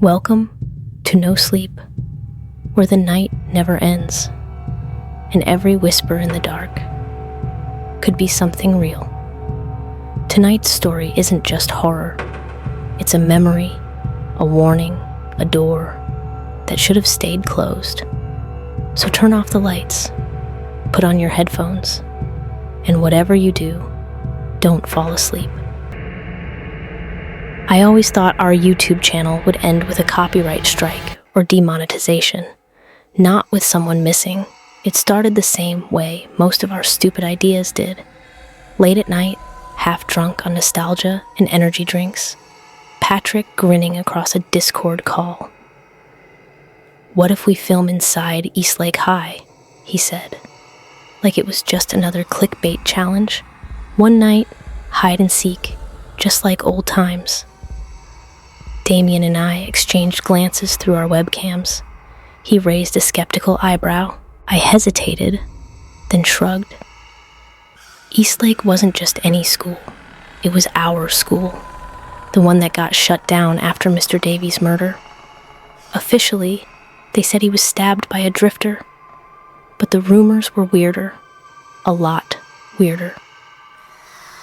Welcome to No Sleep, where the night never ends, and every whisper in the dark could be something real. Tonight's story isn't just horror. It's a memory, a warning, a door that should have stayed closed. So turn off the lights, put on your headphones, and whatever you do, don't fall asleep. I always thought our YouTube channel would end with a copyright strike or demonetization, not with someone missing. It started the same way most of our stupid ideas did. Late at night, half drunk on nostalgia and energy drinks, Patrick grinning across a Discord call. "What if we film inside Eastlake High?" he said, like it was just another clickbait challenge. One night, hide and seek, just like old times. Damien and I exchanged glances through our webcams. He raised a skeptical eyebrow. I hesitated, then shrugged. Eastlake wasn't just any school. It was our school, the one that got shut down after Mr. Davies' murder. Officially, they said he was stabbed by a drifter, but the rumors were weirder, a lot weirder.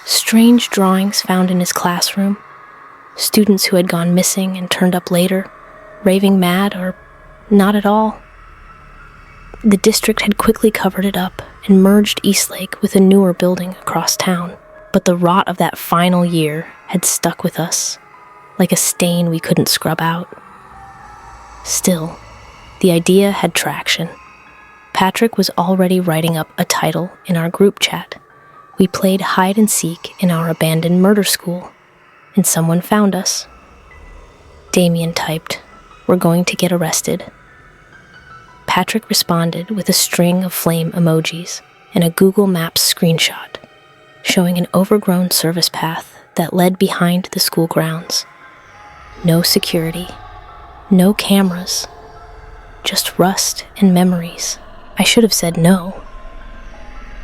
Strange drawings found in his classroom, students who had gone missing and turned up later, raving mad or not at all. The district had quickly covered it up and merged Eastlake with a newer building across town, but the rot of that final year had stuck with us, like a stain we couldn't scrub out. Still, the idea had traction. Patrick was already writing up a title in our group chat. We played hide and seek in our abandoned murder school, and someone found us. Damien typed, "We're going to get arrested." Patrick responded with a string of flame emojis and a Google Maps screenshot, showing an overgrown service path that led behind the school grounds. No security, no cameras, just rust and memories. I should have said no.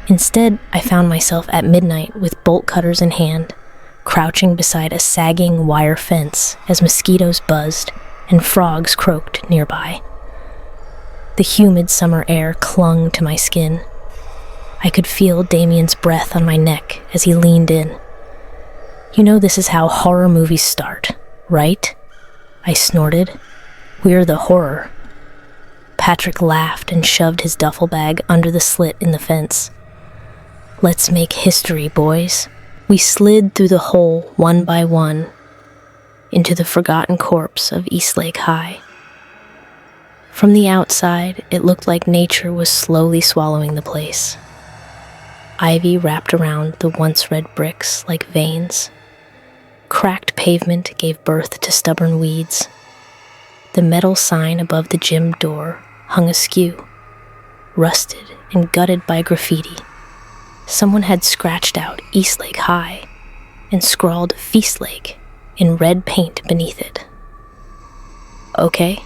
Instead, I found myself at midnight with bolt cutters in hand, crouching beside a sagging wire fence as mosquitoes buzzed and frogs croaked nearby. The humid summer air clung to my skin. I could feel Damien's breath on my neck as he leaned in. "You know this is how horror movies start, right?" I snorted. "We're the horror." Patrick laughed and shoved his duffel bag under the slit in the fence. "Let's make history, boys." We slid through the hole one by one into the forgotten corpse of Eastlake High. From the outside, it looked like nature was slowly swallowing the place. Ivy wrapped around the once red bricks like veins. Cracked pavement gave birth to stubborn weeds. The metal sign above the gym door hung askew, rusted and gutted by graffiti. Someone had scratched out Eastlake High and scrawled Feastlake in red paint beneath it. "Okay,"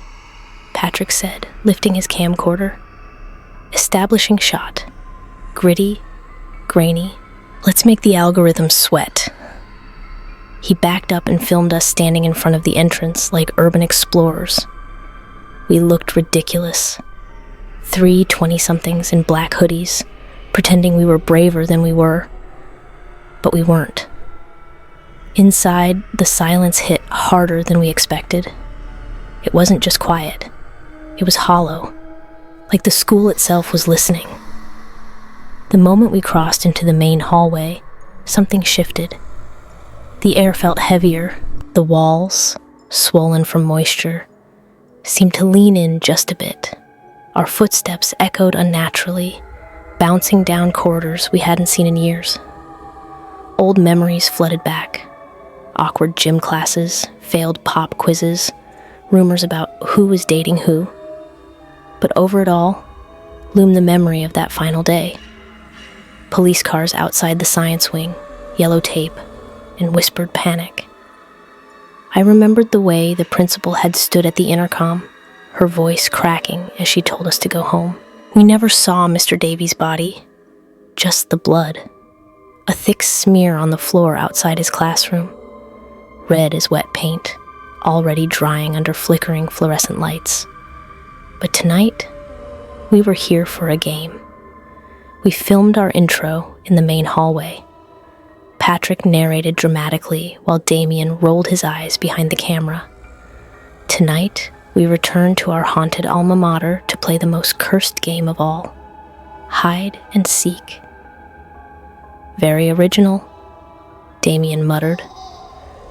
Patrick said, lifting his camcorder. Establishing shot. Gritty, grainy. Let's make the algorithm sweat. He backed up and filmed us standing in front of the entrance like urban explorers. We looked ridiculous. 3 20-somethings in black hoodies, pretending we were braver than we were. But we weren't. Inside, the silence hit harder than we expected. It wasn't just quiet. It was hollow, like the school itself was listening. The moment we crossed into the main hallway, something shifted. The air felt heavier. The walls, swollen from moisture, seemed to lean in just a bit. Our footsteps echoed unnaturally, bouncing down corridors we hadn't seen in years. Old memories flooded back. Awkward gym classes, failed pop quizzes, rumors about who was dating who. But over it all, loomed the memory of that final day. Police cars outside the science wing, yellow tape, and whispered panic. I remembered the way the principal had stood at the intercom, her voice cracking as she told us to go home. We never saw Mr. Davies' body, just the blood. A thick smear on the floor outside his classroom, red as wet paint. already drying under flickering fluorescent lights. But tonight, we were here for a game. We filmed our intro in the main hallway. Patrick narrated dramatically while Damien rolled his eyes behind the camera. Tonight, we returned to our haunted alma mater to play the most cursed game of all, hide and seek. Very original, Damien muttered.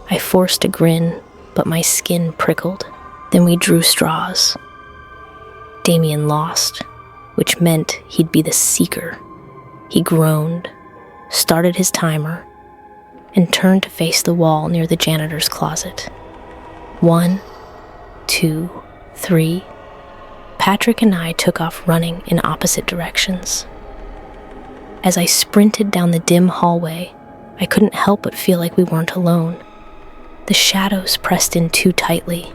I forced a grin, but my skin prickled. Then we drew straws. Damien lost, which meant he'd be the seeker. He groaned, started his timer, and turned to face the wall near the janitor's closet. 1, 2, 3. Patrick and I took off running in opposite directions. As I sprinted down the dim hallway, I couldn't help but feel like we weren't alone. The shadows pressed in too tightly.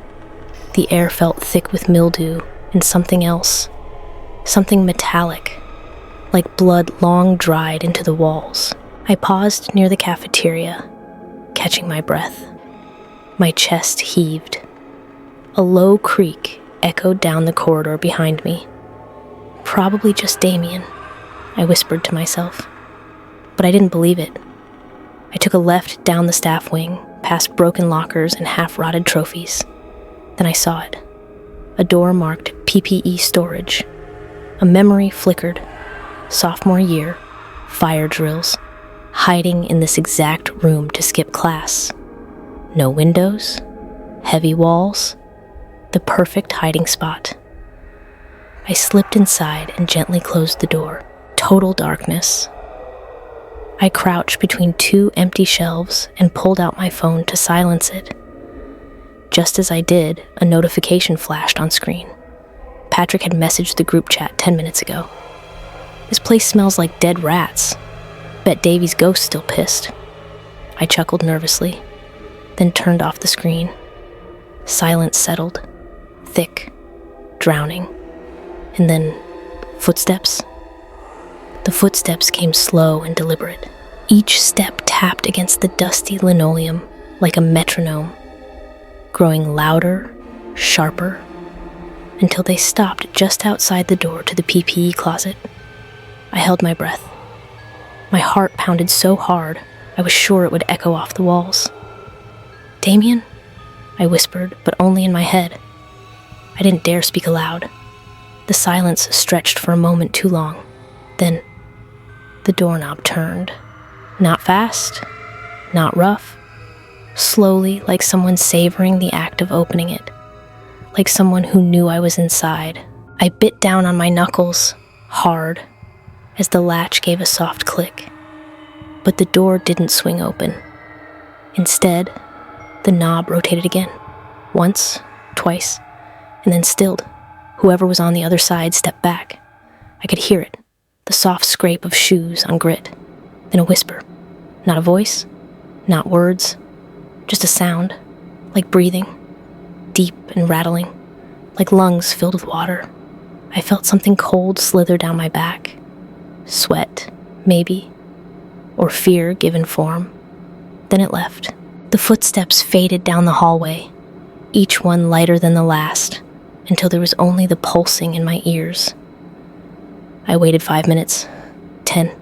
The air felt thick with mildew and something else, something metallic, like blood long dried into the walls. I paused near the cafeteria, catching my breath. My chest heaved. A low creak echoed down the corridor behind me. Probably just Damien, I whispered to myself. But I didn't believe it. I took a left down the staff wing, past broken lockers and half-rotted trophies. Then I saw it. A door marked PPE storage. A memory flickered. Sophomore year, fire drills, hiding in this exact room to skip class. No windows, heavy walls, the perfect hiding spot. I slipped inside and gently closed the door. Total darkness. I crouched between 2 empty shelves and pulled out my phone to silence it. Just as I did, a notification flashed on screen. Patrick had messaged the group chat 10 minutes ago. This place smells like dead rats. Bet Davy's ghost's still pissed. I chuckled nervously, then turned off the screen. Silence settled, thick, drowning. And then, footsteps. The footsteps came slow and deliberate. Each step tapped against the dusty linoleum like a metronome, growing louder, sharper, until they stopped just outside the door to the PPE closet. I held my breath. My heart pounded so hard, I was sure it would echo off the walls. "Damien?" I whispered, but only in my head. I didn't dare speak aloud. The silence stretched for a moment too long. Then, the doorknob turned. Not fast, not rough. Slowly, like someone savoring the act of opening it. Like someone who knew I was inside. I bit down on my knuckles, hard, as the latch gave a soft click. But the door didn't swing open. Instead, the knob rotated again. Once, twice, and then stilled. Whoever was on the other side stepped back. I could hear it, the soft scrape of shoes on grit. Then a whisper. Not a voice, not words, just a sound, like breathing, deep and rattling, like lungs filled with water. I felt something cold slither down my back. Sweat, maybe, or fear given form. Then it left. The footsteps faded down the hallway, each one lighter than the last, until there was only the pulsing in my ears. I waited 5 minutes, 10.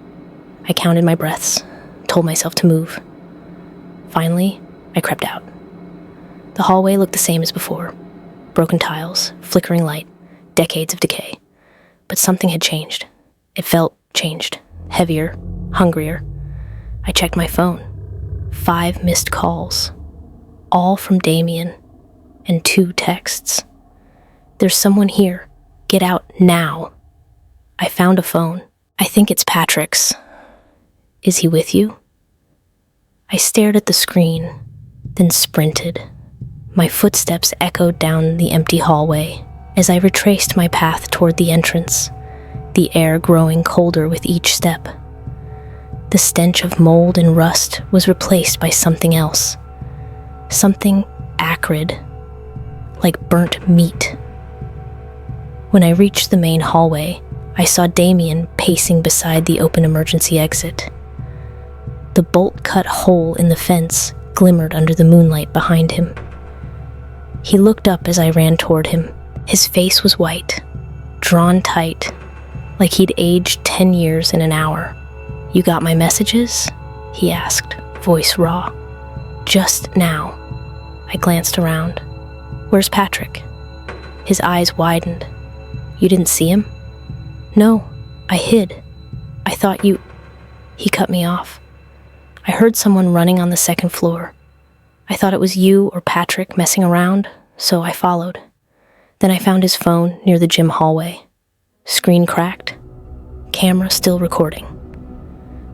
I counted my breaths, told myself to move. Finally, I crept out. The hallway looked the same as before. Broken tiles, flickering light, decades of decay. But something had changed. It felt changed, heavier, hungrier. I checked my phone. 5 missed calls, all from Damien, and 2 texts. "There's someone here. Get out now." I found a phone. "I think it's Patrick's. Is he with you?" I stared at the screen, then sprinted. My footsteps echoed down the empty hallway as I retraced my path toward the entrance, the air growing colder with each step. The stench of mold and rust was replaced by something else. Something acrid, like burnt meat. When I reached the main hallway, I saw Damien pacing beside the open emergency exit. The bolt-cut hole in the fence glimmered under the moonlight behind him. He looked up as I ran toward him. His face was white, drawn tight, like he'd aged 10 years in an hour. "You got my messages?" he asked, voice raw. "Just now." I glanced around. "Where's Patrick?" His eyes widened. "You didn't see him?" "No, I hid. I thought you..." He cut me off. "I heard someone running on the second floor. I thought it was you or Patrick messing around, so I followed. Then I found his phone near the gym hallway. Screen cracked. Camera still recording."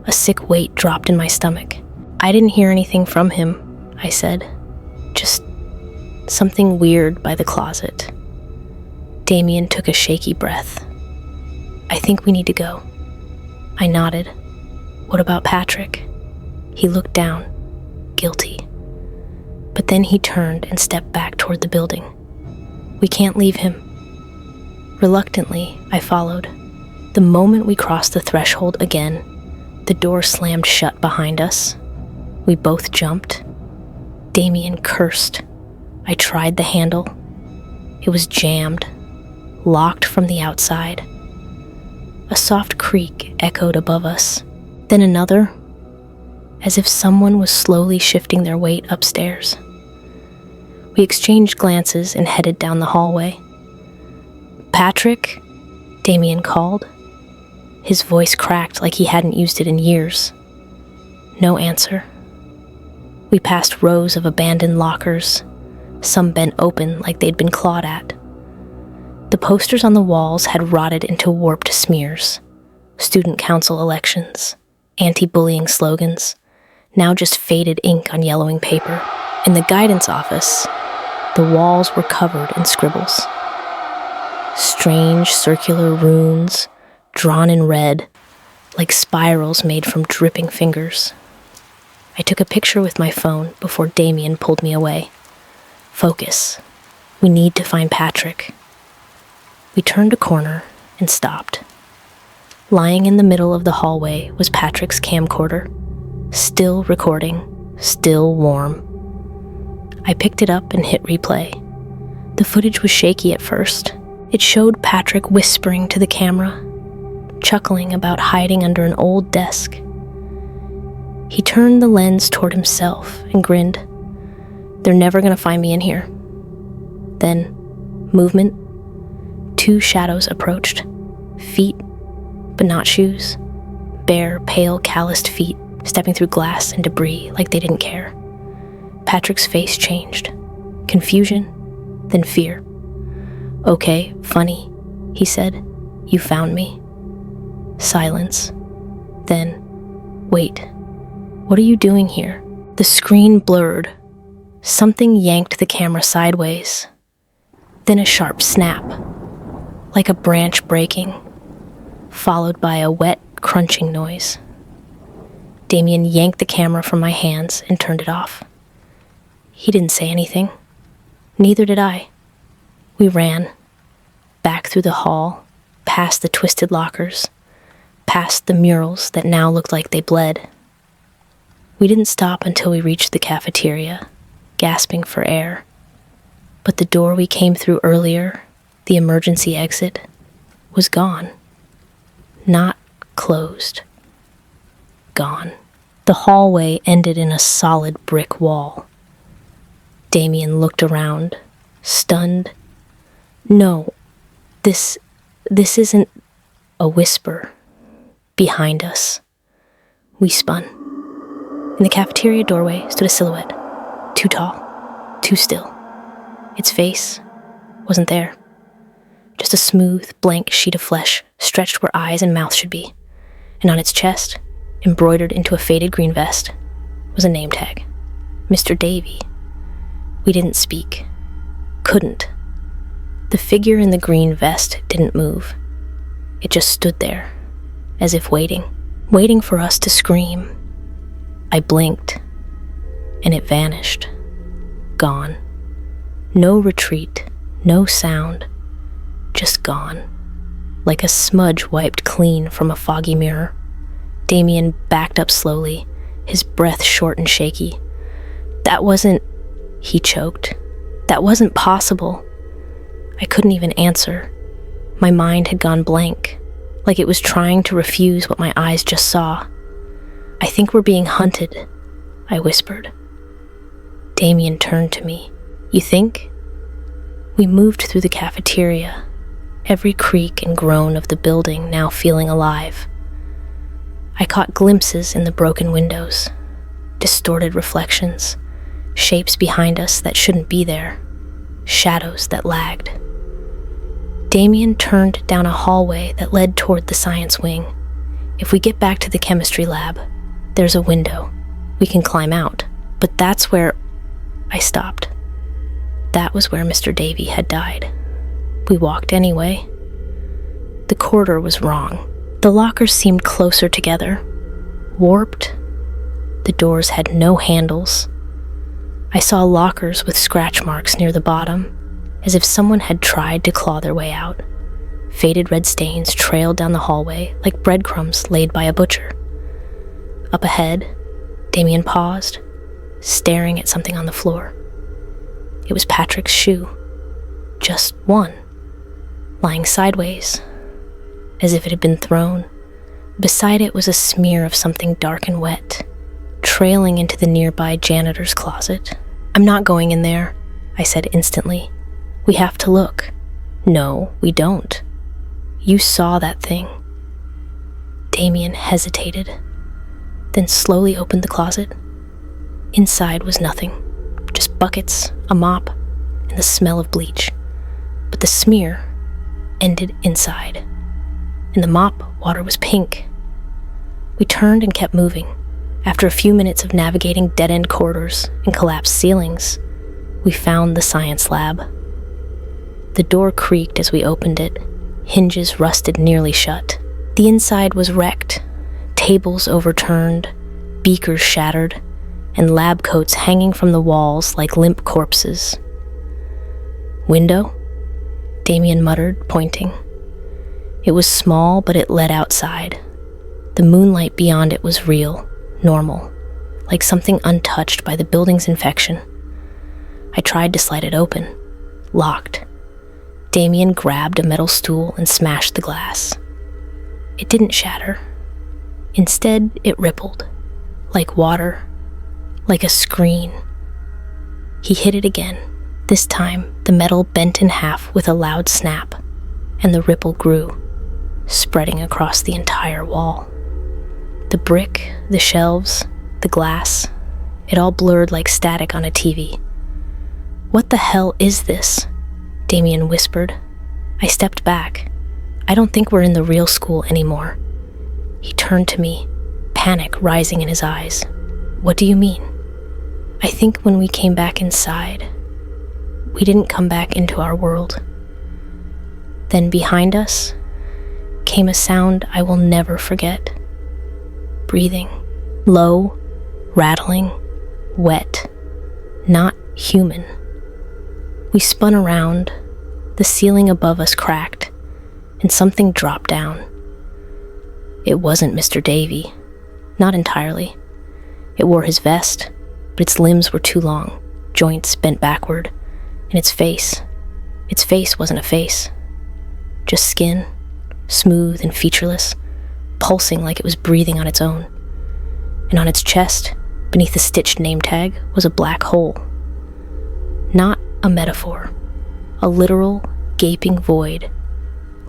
A sick weight dropped in my stomach. "I didn't hear anything from him," I said. "Just something weird by the closet." Damien took a shaky breath. "I think we need to go." I nodded. "What about Patrick?" He looked down, guilty. But then he turned and stepped back toward the building. "We can't leave him." Reluctantly, I followed. The moment we crossed the threshold again, the door slammed shut behind us. We both jumped. Damien cursed. I tried the handle. It was jammed, locked from the outside. A soft creak echoed above us, then another, as if someone was slowly shifting their weight upstairs. We exchanged glances and headed down the hallway. "Patrick?" Damien called. His voice cracked like he hadn't used it in years. No answer. We passed rows of abandoned lockers, some bent open like they'd been clawed at. The posters on the walls had rotted into warped smears. Student council elections, anti-bullying slogans, now just faded ink on yellowing paper. In the guidance office, the walls were covered in scribbles. Strange circular runes, drawn in red, like spirals made from dripping fingers. I took a picture with my phone before Damien pulled me away. "Focus. We need to find Patrick." We turned a corner and stopped. Lying in the middle of the hallway was Patrick's camcorder, still recording, still warm. I picked it up and hit replay. The footage was shaky at first. It showed Patrick whispering to the camera, chuckling about hiding under an old desk. He turned the lens toward himself and grinned. "They're never gonna find me in here." Then, movement. 2 shadows approached. Feet, but not shoes. Bare, pale, calloused feet, stepping through glass and debris like they didn't care. Patrick's face changed. Confusion, then fear. "Okay, funny," he said. "You found me." Silence. Then, "Wait, what are you doing here?" The screen blurred. Something yanked the camera sideways. Then a sharp snap, like a branch breaking, followed by a wet, crunching noise. Damien yanked the camera from my hands and turned it off. He didn't say anything. Neither did I. We ran, back through the hall, past the twisted lockers, past the murals that now looked like they bled. We didn't stop until we reached the cafeteria, gasping for air. But the door we came through earlier, the emergency exit, was gone. Not closed. Gone. The hallway ended in a solid brick wall. Damien looked around, stunned. "No, this isn't..." A whisper. Behind us. We spun. In the cafeteria doorway stood a silhouette. Too tall. Too still. Its face wasn't there. Just a smooth, blank sheet of flesh stretched where eyes and mouth should be. And on its chest, embroidered into a faded green vest, was a name tag. Mr. Davy. We didn't speak. Couldn't. The figure in the green vest didn't move. It just stood there, as if waiting for us to scream. I blinked, and it vanished. Gone. No retreat, no sound, just gone. Like a smudge wiped clean from a foggy mirror. Damien backed up slowly, his breath short and shaky. "That wasn't..." He choked. That wasn't possible. I couldn't even answer. My mind had gone blank, like it was trying to refuse what my eyes just saw. "I think we're being hunted," I whispered. Damien turned to me. "You think?" We moved through the cafeteria, every creak and groan of the building now feeling alive. I caught glimpses in the broken windows, distorted reflections, shapes behind us that shouldn't be there, shadows that lagged. Damien turned down a hallway that led toward the science wing. "If we get back to the chemistry lab, there's a window. We can climb out." But that's where... I stopped. That was where Mr. Davy had died. We walked anyway. The corridor was wrong. The lockers seemed closer together, warped. The doors had no handles. I saw lockers with scratch marks near the bottom, as if someone had tried to claw their way out. Faded red stains trailed down the hallway like breadcrumbs laid by a butcher. Up ahead, Damien paused, staring at something on the floor. It was Patrick's shoe. Just one, lying sideways, as if it had been thrown. Beside it was a smear of something dark and wet, trailing into the nearby janitor's closet. "I'm not going in there," I said instantly. "We have to look." "No, we don't. You saw that thing." Damien hesitated, then slowly opened the closet. Inside was nothing, just buckets, a mop, and the smell of bleach. But the smear ended inside. In the mop, water was pink. We turned and kept moving. After a few minutes of navigating dead-end corridors and collapsed ceilings, we found the science lab. The door creaked as we opened it, hinges rusted nearly shut. The inside was wrecked, tables overturned, beakers shattered, and lab coats hanging from the walls like limp corpses. "Window?" Damien muttered, pointing. It was small, but it led outside. The moonlight beyond it was real, normal, like something untouched by the building's infection. I tried to slide it open. Locked. Damien grabbed a metal stool and smashed the glass. It didn't shatter. Instead, it rippled, like water, like a screen. He hit it again. This time, the metal bent in half with a loud snap, and the ripple grew, spreading across the entire wall. The brick, the shelves, the glass, it all blurred like static on a TV. "What the hell is this?" Damien whispered. I stepped back. "I don't think we're in the real school anymore." He turned to me, panic rising in his eyes. "What do you mean?" "I think when we came back inside, we didn't come back into our world." Then behind us came a sound I will never forget. Breathing. Low, rattling, wet, not human. We spun around, the ceiling above us cracked, and something dropped down. It wasn't Mr. Davy. Not entirely. It wore his vest, but its limbs were too long, joints bent backward, and its face wasn't a face. Just skin, smooth and featureless, pulsing like it was breathing on its own. And on its chest, beneath the stitched name tag, was a black hole. Not a metaphor, a literal, gaping void,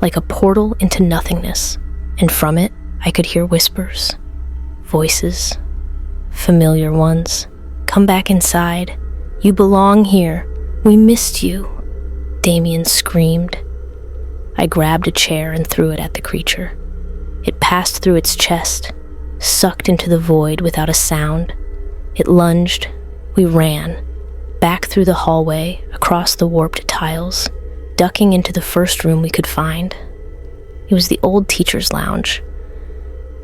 like a portal into nothingness, and from it I could hear whispers, voices, familiar ones. "Come back inside. You belong here. We missed you," Damien screamed. I grabbed a chair and threw it at the creature. It passed through its chest, sucked into the void without a sound. It lunged. We ran, back through the hallway, across the warped tiles, ducking into the first room we could find. It was the old teacher's lounge.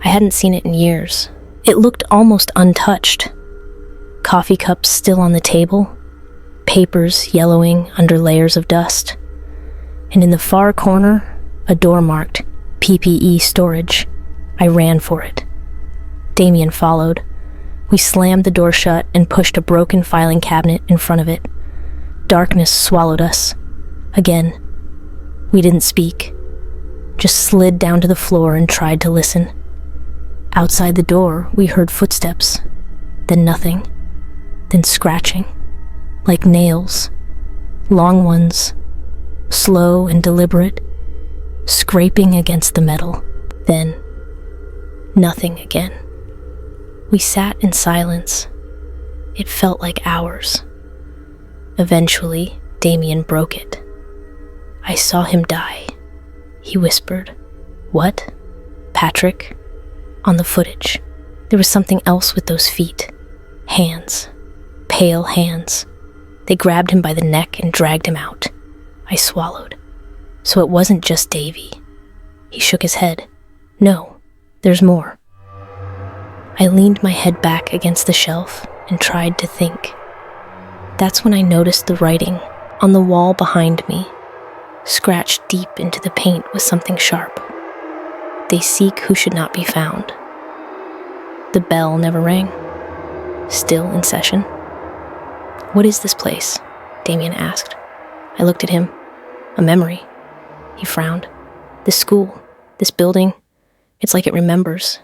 I hadn't seen it in years. It looked almost untouched. Coffee cups still on the table, papers yellowing under layers of dust. And in the far corner, a door marked PPE storage. I ran for it. Damien followed. We slammed the door shut and pushed a broken filing cabinet in front of it. darkness swallowed us. Again. We didn't speak, just slid down to the floor and tried to listen. Outside the door, we heard footsteps, then nothing, then scratching, like nails, long ones, slow and deliberate, scraping against the metal, then nothing again. We sat in silence. It felt like hours. Eventually, Damien broke it. I saw him die, he whispered. What? Patrick? On the footage, there was something else with those feet. Hands. Pale hands. They grabbed him by the neck and dragged him out. I swallowed. So it wasn't just Davy. He shook his head. No, there's more. I leaned my head back against the shelf and tried to think. That's when I noticed the writing on the wall behind me, scratched deep into the paint with something sharp. They seek who should not be found. The bell never rang. Still in session. What is this place? Damien asked. I looked at him. A memory. He frowned. This school, this building, it's like it remembers.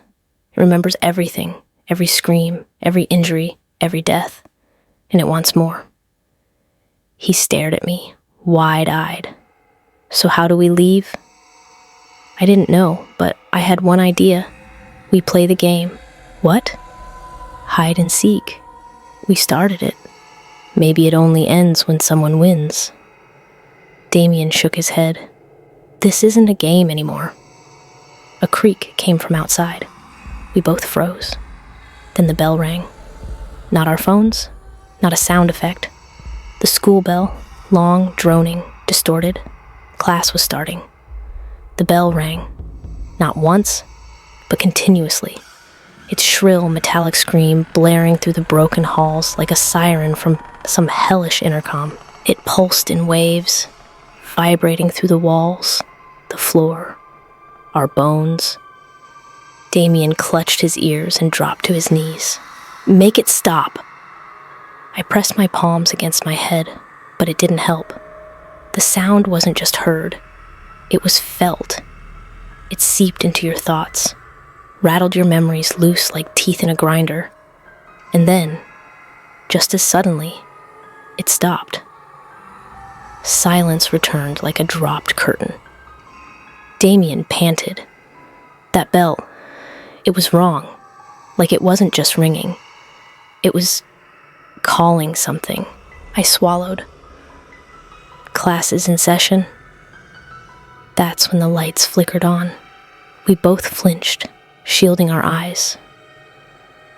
It remembers everything, every scream, every injury, every death, and it wants more. He stared at me, wide-eyed. So how do we leave? I didn't know, but I had one idea. We play the game. What? Hide and seek. We started it. Maybe it only ends when someone wins. Damien shook his head. This isn't a game anymore. A creak came from outside. We both froze. Then the bell rang. Not our phones, not a sound effect. The school bell, long, droning, distorted. Class was starting. The bell rang. Not once, but continuously. Its shrill, metallic scream blaring through the broken halls like a siren from some hellish intercom. It pulsed in waves, vibrating through the walls, the floor, our bones. Damien clutched his ears and dropped to his knees. Make it stop. I pressed my palms against my head, but it didn't help. The sound wasn't just heard. It was felt. It seeped into your thoughts, rattled your memories loose like teeth in a grinder. And then, just as suddenly, it stopped. Silence returned like a dropped curtain. Damien panted. That bell, it was wrong. Like it wasn't just ringing. It was calling something. I swallowed. Class is in session. That's when the lights flickered on. We both flinched, shielding our eyes.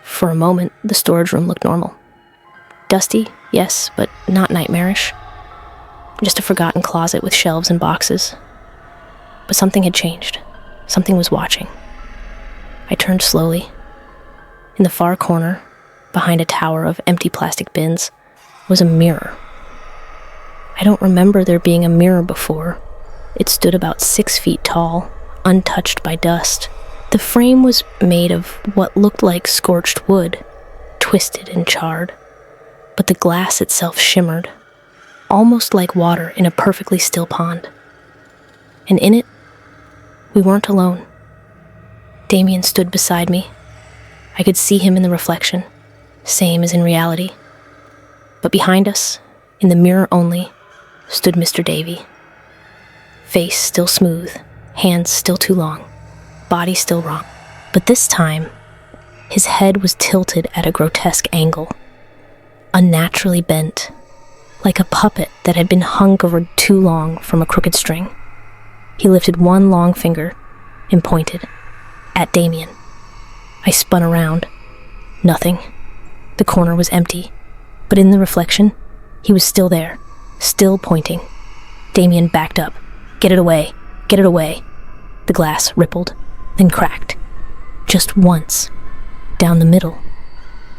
For a moment, the storage room looked normal. Dusty, yes, but not nightmarish. Just a forgotten closet with shelves and boxes. But something had changed. Something was watching. I turned slowly. In the far corner, behind a tower of empty plastic bins, was a mirror. I don't remember there being a mirror before. It stood about 6 feet tall, untouched by dust. The frame was made of what looked like scorched wood, twisted and charred. But the glass itself shimmered, almost like water in a perfectly still pond. And in it, we weren't alone. Damien stood beside me. I could see him in the reflection, same as in reality. But behind us, in the mirror only, stood Mr. Davy. Face still smooth, hands still too long, body still wrong. But this time, his head was tilted at a grotesque angle, unnaturally bent, like a puppet that had been hung over too long from a crooked string. He lifted one long finger and pointed at Damien. I spun around. Nothing. The corner was empty, but in the reflection, he was still there, still pointing. Damien backed up. Get it away. Get it away. The glass rippled, then cracked. Just once. Down the middle.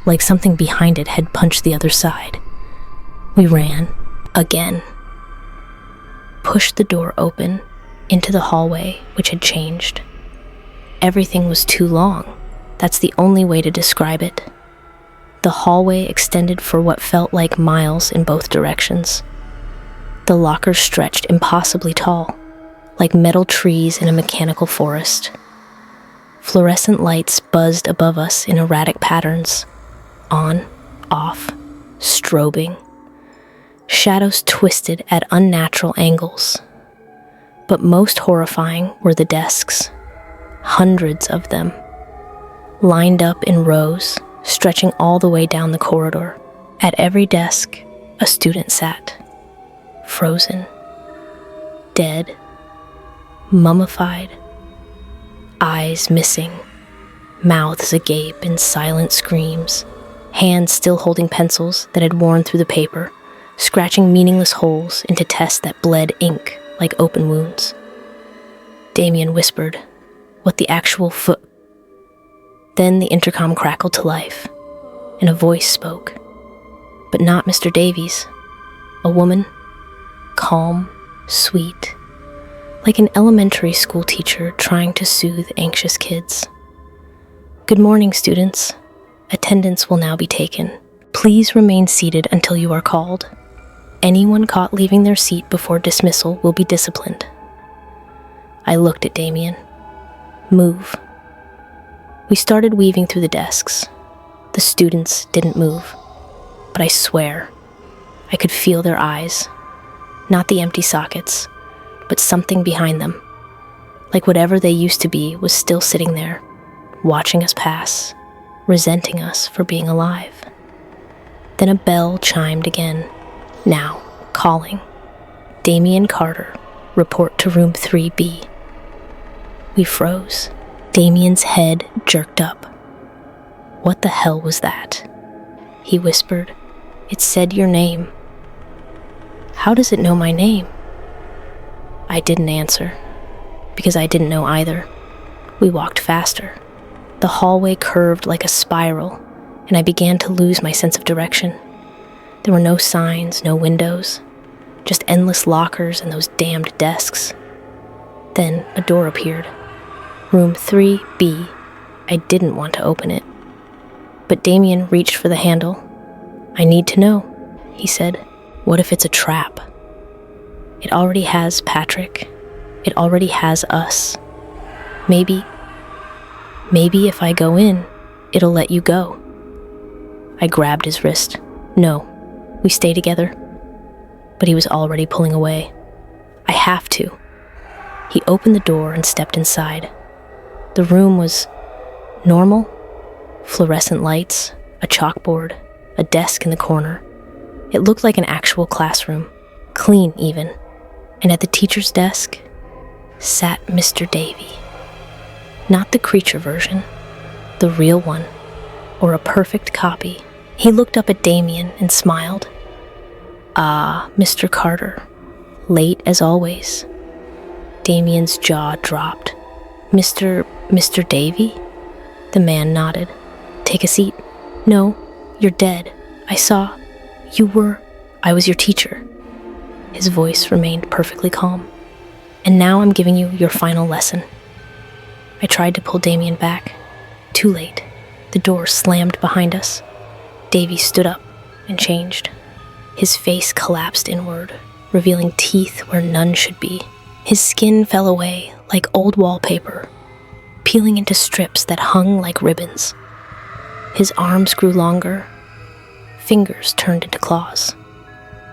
Like something behind it had punched the other side. We ran. Again. Pushed the door open into the hallway, which had changed. Everything was too long. That's the only way to describe it. The hallway extended for what felt like miles in both directions. The lockers stretched impossibly tall, like metal trees in a mechanical forest. Fluorescent lights buzzed above us in erratic patterns, on, off, strobing. Shadows twisted at unnatural angles. But most horrifying were the desks, hundreds of them, lined up in rows, stretching all the way down the corridor. At every desk, a student sat, frozen, dead, mummified, eyes missing, mouths agape in silent screams, hands still holding pencils that had worn through the paper, scratching meaningless holes into tests that bled ink like open wounds. Damien whispered, "What the actual foot?" Then the intercom crackled to life, and a voice spoke. But not Mr. Davies. A woman, calm, sweet, like an elementary school teacher trying to soothe anxious kids. "Good morning, students. Attendance will now be taken. Please remain seated until you are called. Anyone caught leaving their seat before dismissal will be disciplined." I looked at Damien. "Move." We started weaving through the desks. The students didn't move, but I swear, I could feel their eyes. Not the empty sockets, but something behind them. Like whatever they used to be was still sitting there, watching us pass, resenting us for being alive. Then a bell chimed again, now calling. "Damien Carter, report to room 3B." We froze. Damien's head jerked up. "What the hell was that?" He whispered. "It said your name." "How does it know my name?" I didn't answer, because I didn't know either. We walked faster. The hallway curved like a spiral, and I began to lose my sense of direction. There were no signs, no windows, just endless lockers and those damned desks. Then a door appeared. Room 3B. I didn't want to open it. But Damien reached for the handle. "I need to know," he said. "What if it's a trap? It already has Patrick. It already has us. Maybe if I go in, it'll let you go." I grabbed his wrist. "No, we stay together." But he was already pulling away. "I have to." He opened the door and stepped inside. The room was normal. Fluorescent lights, a chalkboard, a desk in the corner. It looked like an actual classroom, clean even. And at the teacher's desk sat Mr. Davy. Not the creature version, the real one, or a perfect copy. He looked up at Damien and smiled. "Ah, Mr. Carter, late as always." Damien's jaw dropped. Mr. Davy?" The man nodded. "Take a seat." "No, you're dead. I was your teacher." His voice remained perfectly calm. "And now I'm giving you your final lesson." I tried to pull Damien back. Too late. The door slammed behind us. Davy stood up and changed. His face collapsed inward, revealing teeth where none should be. His skin fell away like old wallpaper, peeling into strips that hung like ribbons. His arms grew longer. Fingers turned into claws.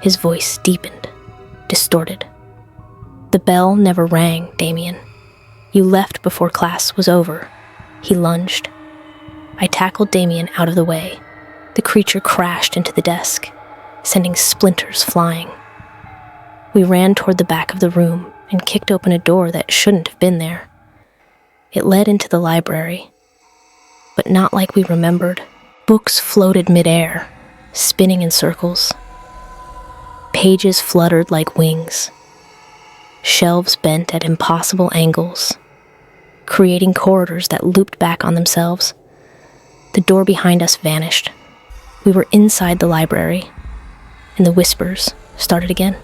His voice deepened, distorted. "The bell never rang, Damien. You left before class was over." He lunged. I tackled Damien out of the way. The creature crashed into the desk, sending splinters flying. We ran toward the back of the room and kicked open a door that shouldn't have been there. It led into the library, but not like we remembered. Books floated midair, spinning in circles. Pages fluttered like wings. Shelves bent at impossible angles, creating corridors that looped back on themselves. The door behind us vanished. We were inside the library, and the whispers started again.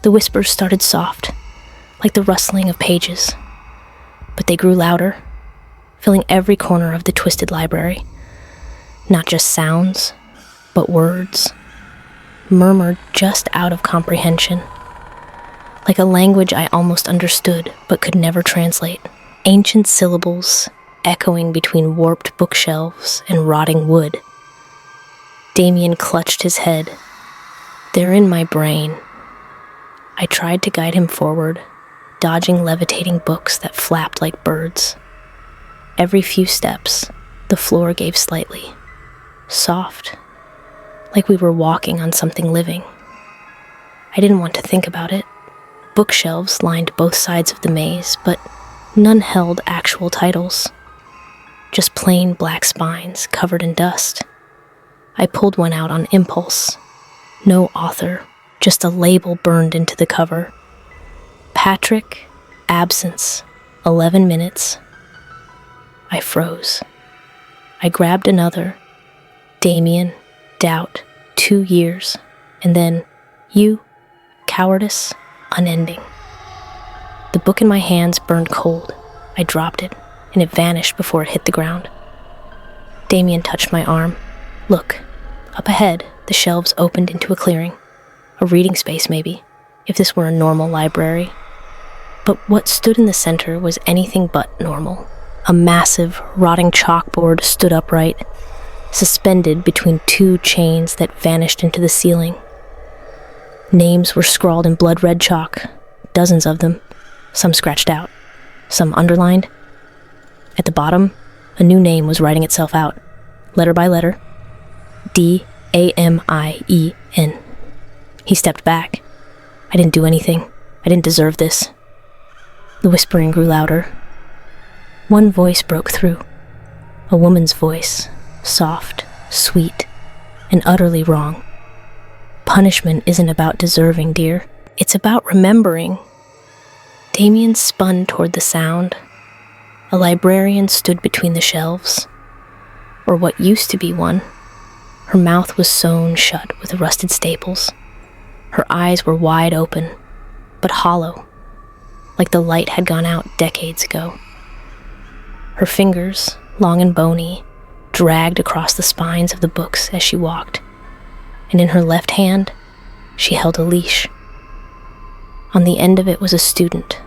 The whispers started soft, like the rustling of pages, but they grew louder, filling every corner of the twisted library. Not just sounds, but words. murmured just out of comprehension, like a language I almost understood but could never translate. Ancient syllables echoing between warped bookshelves and rotting wood. Damien clutched his head. They're in my brain. I tried to guide him forward, dodging levitating books that flapped like birds. Every few steps, the floor gave slightly, soft, like we were walking on something living. I didn't want to think about it. Bookshelves lined both sides of the maze, but none held actual titles. Just plain black spines covered in dust. I pulled one out on impulse. No author, just a label burned into the cover. Patrick, absence, 11 minutes. I froze. I grabbed another. Damien, doubt, 2 years. And then, you, cowardice, unending. The book in my hands burned cold. I dropped it, and it vanished before it hit the ground. Damien touched my arm. Look, up ahead, the shelves opened into a clearing. A reading space, maybe, if this were a normal library. But what stood in the center was anything but normal. A massive, rotting chalkboard stood upright, suspended between 2 chains that vanished into the ceiling. Names were scrawled in blood-red chalk, dozens of them, some scratched out, some underlined. At the bottom, a new name was writing itself out, letter by letter. D-A-M-I-E-N. He stepped back. I didn't do anything. I didn't deserve this. The whispering grew louder. One voice broke through. A woman's voice, soft, sweet, and utterly wrong. Punishment isn't about deserving, dear. It's about remembering. Damien spun toward the sound. A librarian stood between the shelves, or what used to be one. Her mouth was sewn shut with rusted staples. Her eyes were wide open, but hollow, like the light had gone out decades ago. Her fingers, long and bony, dragged across the spines of the books as she walked, and in her left hand, she held a leash. On the end of it was a student,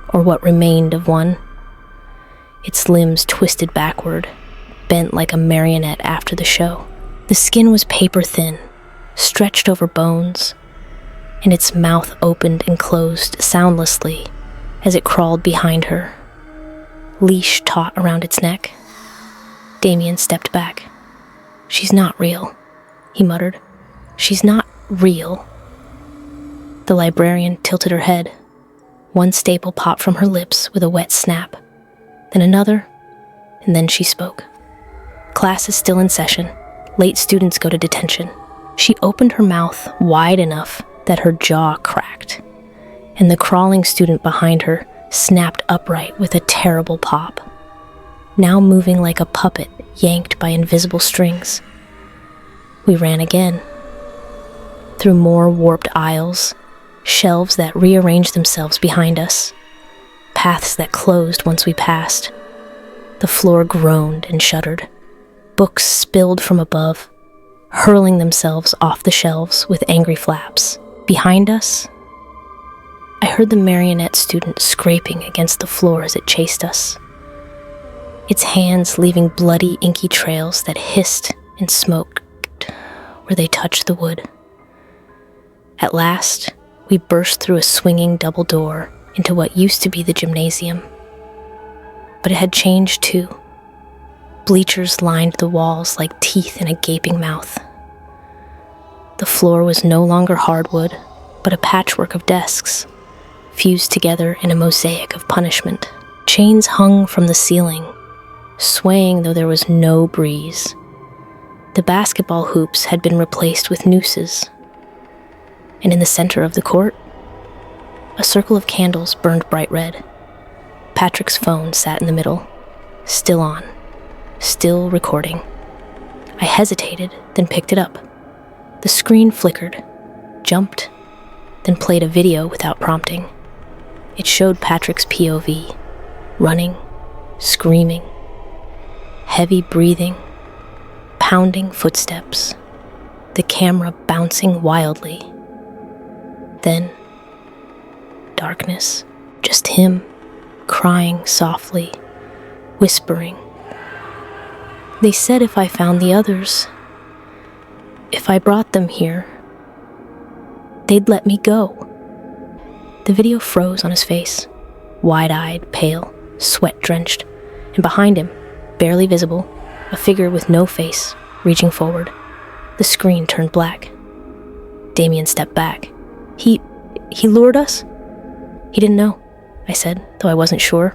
or what remained of one. Its limbs twisted backward, bent like a marionette after the show. The skin was paper-thin, stretched over bones, and its mouth opened and closed soundlessly as it crawled behind her, leash taut around its neck. Damien stepped back. "She's not real," he muttered. "She's not real." The librarian tilted her head. One staple popped from her lips with a wet snap, then another, and then she spoke. "Class is still in session. Late students go to detention." She opened her mouth wide enough that her jaw cracked, and the crawling student behind her snapped upright with a terrible pop, now moving like a puppet yanked by invisible strings. We ran again, through more warped aisles, shelves that rearranged themselves behind us, paths that closed once we passed. The floor groaned and shuddered. Books spilled from above, hurling themselves off the shelves with angry flaps. Behind us, I heard the marionette student scraping against the floor as it chased us, its hands leaving bloody, inky trails that hissed and smoked where they touched the wood. At last, we burst through a swinging double door into what used to be the gymnasium. But it had changed too. Bleachers lined the walls like teeth in a gaping mouth. The floor was no longer hardwood, but a patchwork of desks, fused together in a mosaic of punishment. Chains hung from the ceiling, swaying though there was no breeze. The basketball hoops had been replaced with nooses. And in the center of the court, a circle of candles burned bright red. Patrick's phone sat in the middle, still on, still recording. I hesitated, then picked it up. The screen flickered, jumped, then played a video without prompting. It showed Patrick's POV, running, screaming, heavy breathing, pounding footsteps. the camera bouncing wildly. Then, darkness, just him, crying softly, whispering. They said if I found the others, if I brought them here, they'd let me go. The video froze on his face, wide-eyed, pale, sweat-drenched, and behind him, barely visible, a figure with no face, reaching forward. The screen turned black. Damien stepped back. He lured us? He didn't know, I said, though I wasn't sure.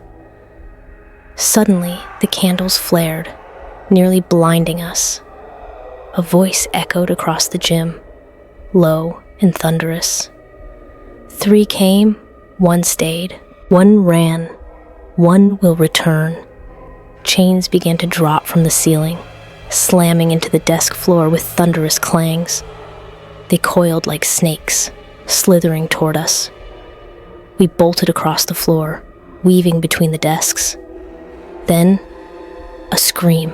Suddenly, the candles flared, nearly blinding us. A voice echoed across the gym, low and thunderous. 3 came, 1 stayed, 1 ran, 1 will return. Chains began to drop from the ceiling, slamming into the desk floor with thunderous clangs. They coiled like snakes, slithering toward us. We bolted across the floor, weaving between the desks. Then, a scream.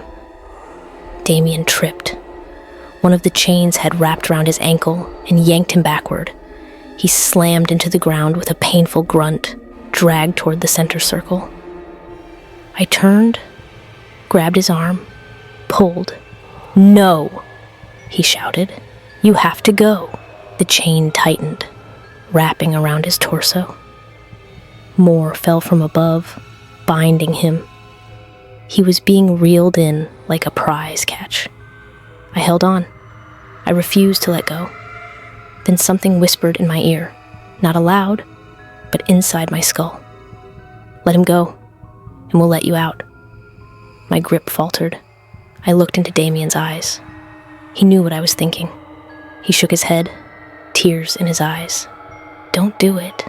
Damien tripped. One of the chains had wrapped around his ankle and yanked him backward. He slammed into the ground with a painful grunt, dragged toward the center circle. I turned, grabbed his arm, pulled. "No!" he shouted. "You have to go." The chain tightened, wrapping around his torso. More fell from above, binding him. He was being reeled in like a prize catch. I held on. I refused to let go. Then something whispered in my ear, not aloud, but inside my skull. "Let him go, and we'll let you out." My grip faltered. I looked into Damien's eyes. He knew what I was thinking. He shook his head, tears in his eyes. "Don't do it."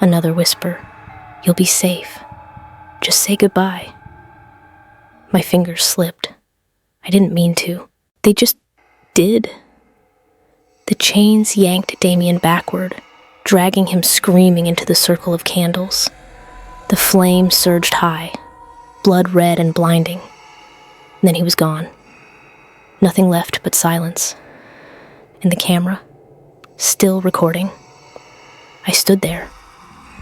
Another whisper. "You'll be safe. Just say goodbye." My fingers slipped. I didn't mean to. They just did. The chains yanked Damien backward, dragging him screaming into the circle of candles. The flame surged high, blood red and blinding. Then he was gone. Nothing left but silence. And the camera, still recording. I stood there,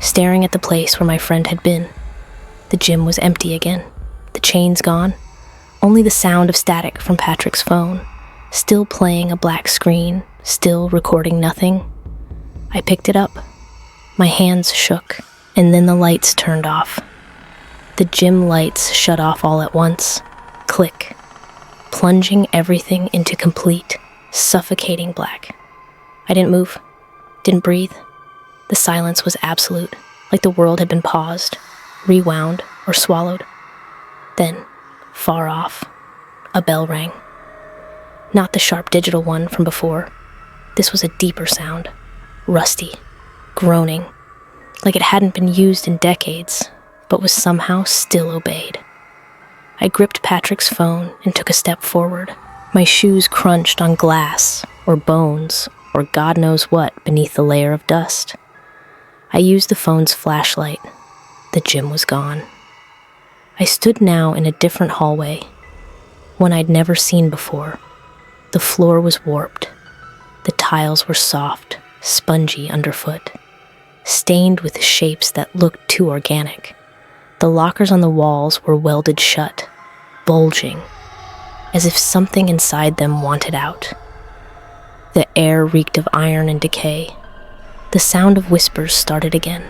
staring at the place where my friend had been. The gym was empty again, the chains gone, only the sound of static from Patrick's phone, still playing a black screen, still recording nothing. I picked it up. My hands shook, and then the lights turned off. The gym lights shut off all at once. Click, plunging everything into complete, suffocating black. I didn't move, didn't breathe. The silence was absolute, like the world had been paused, rewound, or swallowed. Then, far off, a bell rang. Not the sharp digital one from before. This was a deeper sound, rusty, groaning, like it hadn't been used in decades, but was somehow still obeyed. I gripped Patrick's phone and took a step forward. My shoes crunched on glass, or bones, or God knows what beneath the layer of dust. I used the phone's flashlight. The gym was gone. I stood now in a different hallway, one I'd never seen before. The floor was warped. The tiles were soft, spongy underfoot, stained with shapes that looked too organic. The lockers on the walls were welded shut, bulging, as if something inside them wanted out. The air reeked of iron and decay. The sound of whispers started again,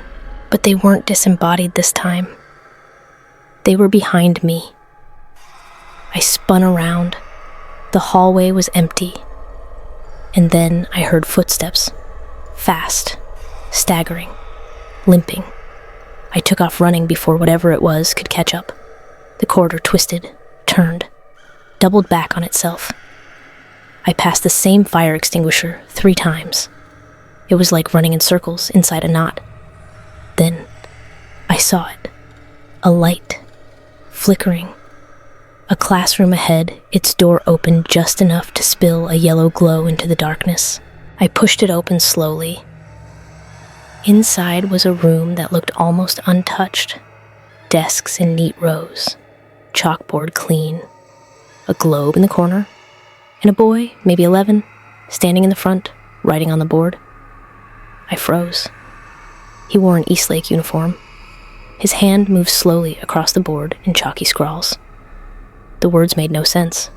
but they weren't disembodied this time. They were behind me. I spun around. The hallway was empty. And then I heard footsteps, fast, staggering, limping. I took off running before whatever it was could catch up. The corridor twisted, turned, doubled back on itself. I passed the same fire extinguisher 3 times. It was like running in circles inside a knot. Then I saw it. A light, flickering. A classroom ahead, its door opened just enough to spill a yellow glow into the darkness. I pushed it open slowly. Inside was a room that looked almost untouched. Desks in neat rows, chalkboard clean, a globe in the corner, and a boy, maybe 11, standing in the front, writing on the board. I froze. He wore an Eastlake uniform. His hand moved slowly across the board in chalky scrawls. The words made no sense.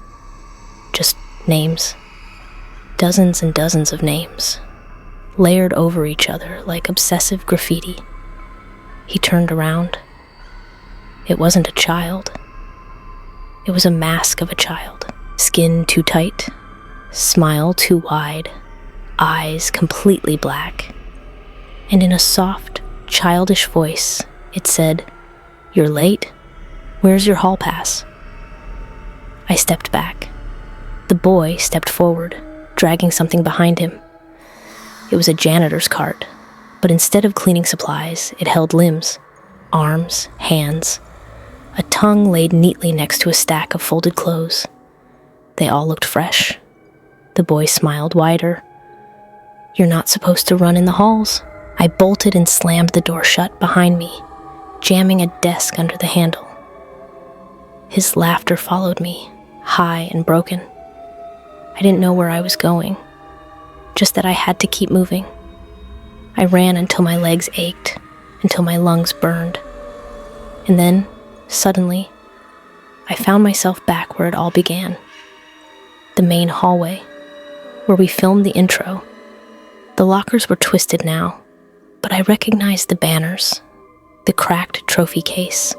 Just names. Dozens and dozens of names, layered over each other like obsessive graffiti. He turned around. It wasn't a child. It was a mask of a child. Skin too tight, smile too wide, eyes completely black. And in a soft, childish voice, it said, "You're late? Where's your hall pass?" I stepped back. The boy stepped forward, dragging something behind him. It was a janitor's cart, but instead of cleaning supplies, it held limbs, arms, hands. A tongue laid neatly next to a stack of folded clothes. They all looked fresh. The boy smiled wider. "You're not supposed to run in the halls." I bolted and slammed the door shut behind me, jamming a desk under the handle. His laughter followed me, high and broken. I didn't know where I was going, just that I had to keep moving. I ran until my legs ached, until my lungs burned. And then, suddenly, I found myself back where it all began. The main hallway, where we filmed the intro. The lockers were twisted now, but I recognized the banners, the cracked trophy case,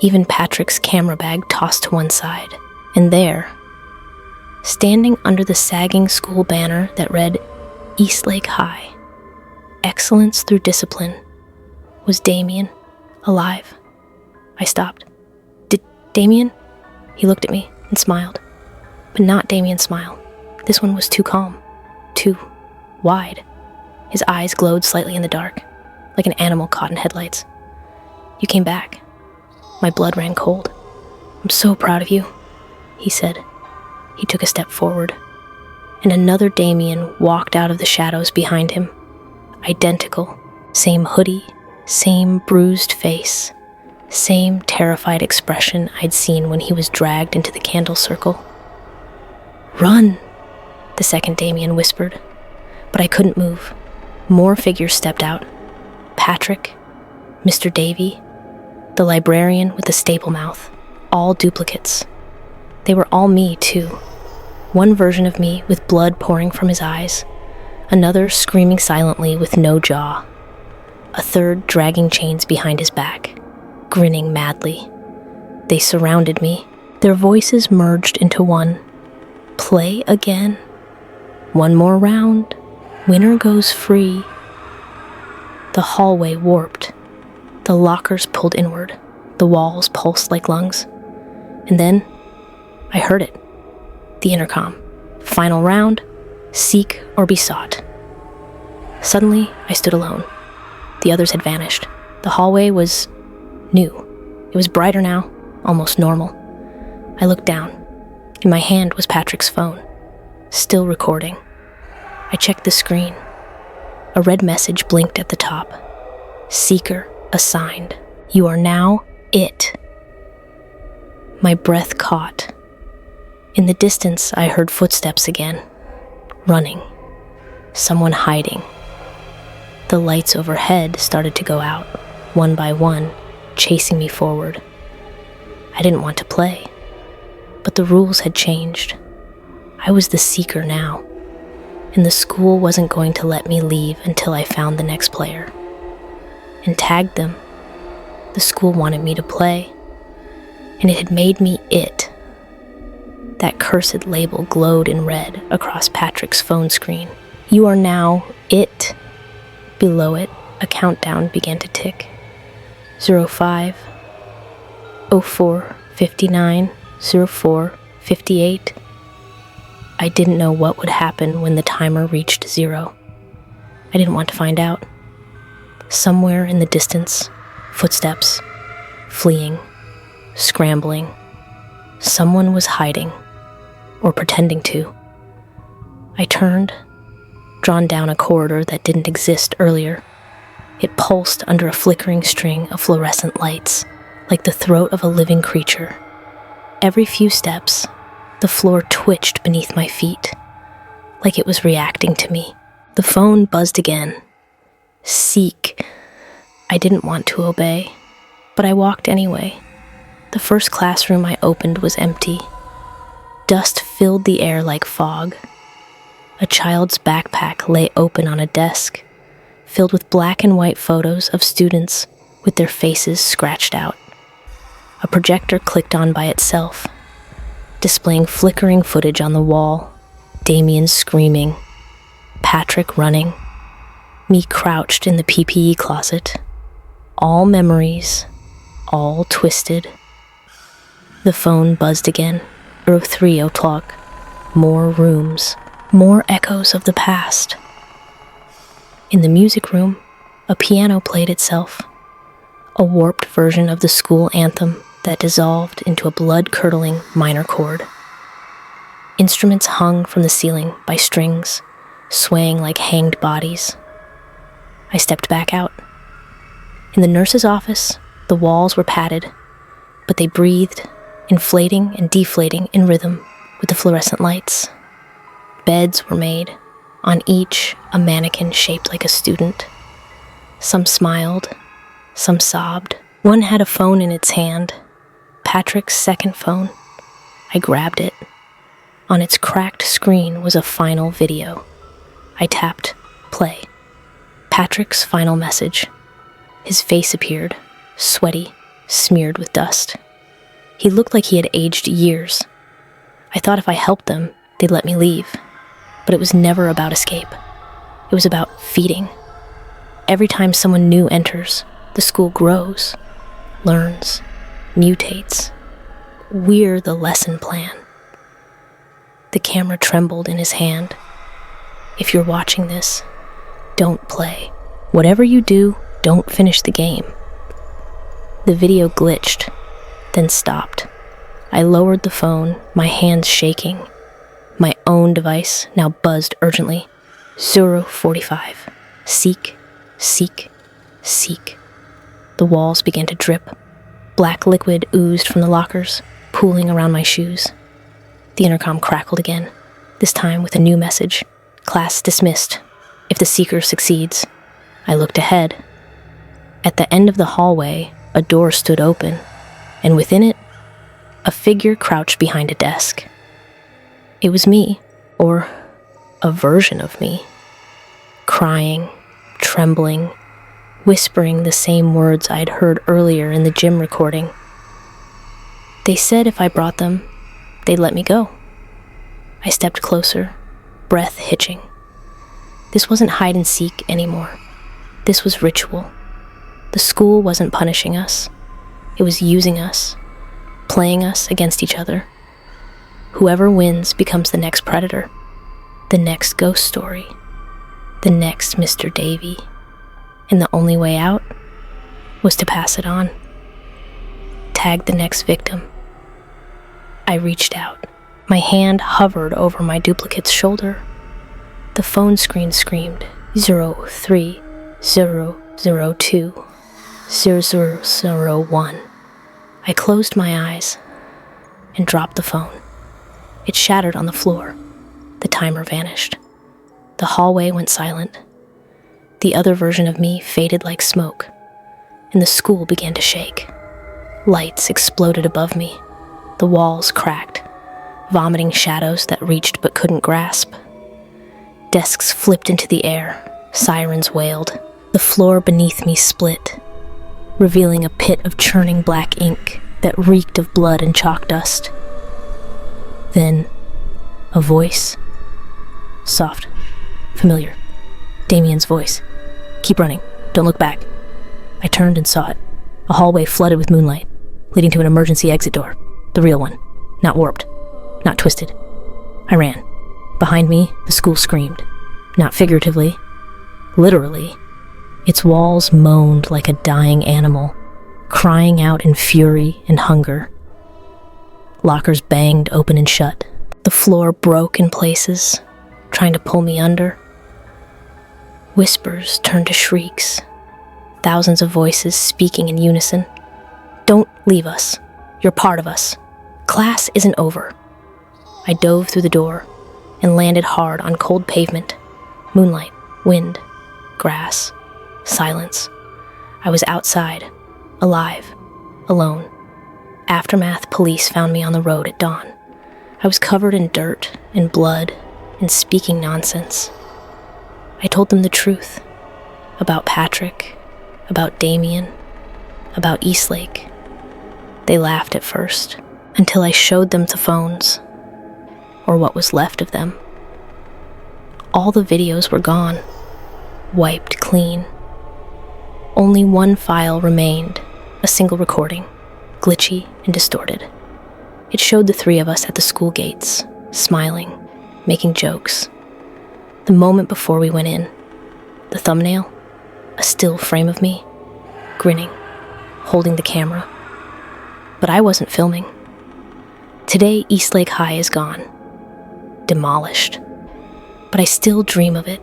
even Patrick's camera bag tossed to one side. And there, standing under the sagging school banner that read Eastlake High, Excellence Through Discipline, was Damien, alive. I stopped. Damien? He looked at me and smiled, but not Damien's smile. This one was too calm, too wide. His eyes glowed slightly in the dark, like an animal caught in headlights. "You came back." My blood ran cold. "I'm so proud of you," he said. He took a step forward, and another Damien walked out of the shadows behind him. Identical. Same hoodie, same bruised face, same terrified expression I'd seen when he was dragged into the candle circle. "Run," the second Damien whispered, but I couldn't move. More figures stepped out. Patrick, Mr. Davy, the librarian with the staple mouth, all duplicates. They were all me, too. One version of me with blood pouring from his eyes, another screaming silently with no jaw, a third dragging chains behind his back, grinning madly. They surrounded me. Their voices merged into one. "Play again. One more round. Winner goes free." The hallway warped. The lockers pulled inward. The walls pulsed like lungs. And then I heard it. The intercom. "Final round. Seek or be sought." Suddenly, I stood alone. The others had vanished. The hallway was new. It was brighter now, almost normal. I looked down. In my hand was Patrick's phone, still recording. I checked the screen. A red message blinked at the top. "Seeker assigned. You are now it." My breath caught. In the distance, I heard footsteps again. Running. Someone hiding. The lights overhead started to go out, one by one, chasing me forward. I didn't want to play, but the rules had changed. I was the seeker now, and the school wasn't going to let me leave until I found the next player and tagged them. The school wanted me to play, and it had made me it. That cursed label glowed in red across Patrick's phone screen. "You are now it." Below it, a countdown began to tick. 05, 04, 59, 04, 58. I didn't know what would happen when the timer reached 0. I didn't want to find out. Somewhere in the distance, footsteps, fleeing, scrambling. Someone was hiding, or pretending to. I turned, drawn down a corridor that didn't exist earlier. It pulsed under a flickering string of fluorescent lights, like the throat of a living creature. Every few steps, the floor twitched beneath my feet, like it was reacting to me. The phone buzzed again. Seek. I didn't want to obey, but I walked anyway. The first classroom I opened was empty. Dust filled the air like fog. A child's backpack lay open on a desk, filled with black and white photos of students with their faces scratched out. A projector clicked on by itself, displaying flickering footage on the wall. Damien screaming, Patrick running, me crouched in the PPE closet. All memories, all twisted. The phone buzzed again. 03 o'clock. More rooms, more echoes of the past. In the music room, a piano played itself, a warped version of the school anthem that dissolved into a blood-curdling minor chord. Instruments hung from the ceiling by strings, swaying like hanged bodies. I stepped back out. In the nurse's office, the walls were padded, but they breathed, inflating and deflating in rhythm with the fluorescent lights. Beds were made, on each a mannequin shaped like a student. Some smiled, some sobbed. One had a phone in its hand, Patrick's second phone. I grabbed it. On its cracked screen was a final video. I tapped play. Patrick's final message. His face appeared, sweaty, smeared with dust. He looked like he had aged years. I thought if I helped them, they'd let me leave. But it was never about escape. It was about feeding. Every time someone new enters, the school grows, learns, mutates. We're the lesson plan. The camera trembled in his hand. If you're watching this, don't play. Whatever you do, don't finish the game. The video glitched, then stopped. I lowered the phone, my hands shaking. My own device now buzzed urgently. 045. Seek, seek, seek. The walls began to drip. Black liquid oozed from the lockers, pooling around my shoes. The intercom crackled again, this time with a new message. Class dismissed. If the seeker succeeds. I looked ahead. At the end of the hallway, a door stood open, and within it, a figure crouched behind a desk. It was me, or a version of me, crying, trembling, whispering the same words I'd heard earlier in the gym recording. They said if I brought them, they'd let me go. I stepped closer, breath hitching. This wasn't hide and seek anymore. This was ritual. The school wasn't punishing us. It was using us, playing us against each other. Whoever wins becomes the next predator, the next ghost story, the next Mr. Davy. And the only way out was to pass it on. Tag the next victim. I reached out. My hand hovered over my duplicate's shoulder. The phone screen screamed 03002 0001. I closed my eyes and dropped the phone. It shattered on the floor. The timer vanished. The hallway went silent. The other version of me faded like smoke, and the school began to shake. Lights exploded above me. The walls cracked, vomiting shadows that reached but couldn't grasp. Desks flipped into the air. Sirens wailed. The floor beneath me split, revealing a pit of churning black ink that reeked of blood and chalk dust. Then, a voice. Soft, familiar. Damien's voice. Keep running. Don't look back. I turned and saw it. A hallway flooded with moonlight, leading to an emergency exit door. The real one. Not warped. Not twisted. I ran. Behind me, the school screamed. Not figuratively. Literally. Its walls moaned like a dying animal, crying out in fury and hunger. Lockers banged open and shut. The floor broke in places, trying to pull me under. Whispers turned to shrieks, thousands of voices speaking in unison. Don't leave us. You're part of us. Class isn't over. I dove through the door, and landed hard on cold pavement. Moonlight, wind, grass, silence. I was outside, alive, alone. Aftermath police found me on the road at dawn. I was covered in dirt and blood and speaking nonsense. I told them the truth about Patrick, about Damien, about Eastlake. They laughed at first, until I showed them the phones, or what was left of them. All the videos were gone, wiped clean. Only one file remained, a single recording, glitchy and distorted. It showed the three of us at the school gates, smiling, making jokes. The moment before we went in, the thumbnail, a still frame of me, grinning, holding the camera. But I wasn't filming. Today, Eastlake High is gone, demolished. But I still dream of it,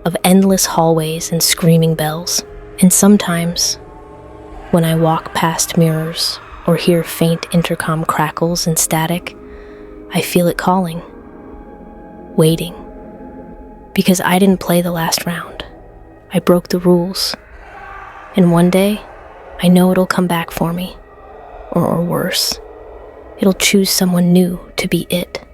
of endless hallways and screaming bells. And sometimes, when I walk past mirrors or hear faint intercom crackles and static, I feel it calling, waiting. Because I didn't play the last round. I broke the rules. And one day, I know it'll come back for me. Or worse, it'll choose someone new to be it.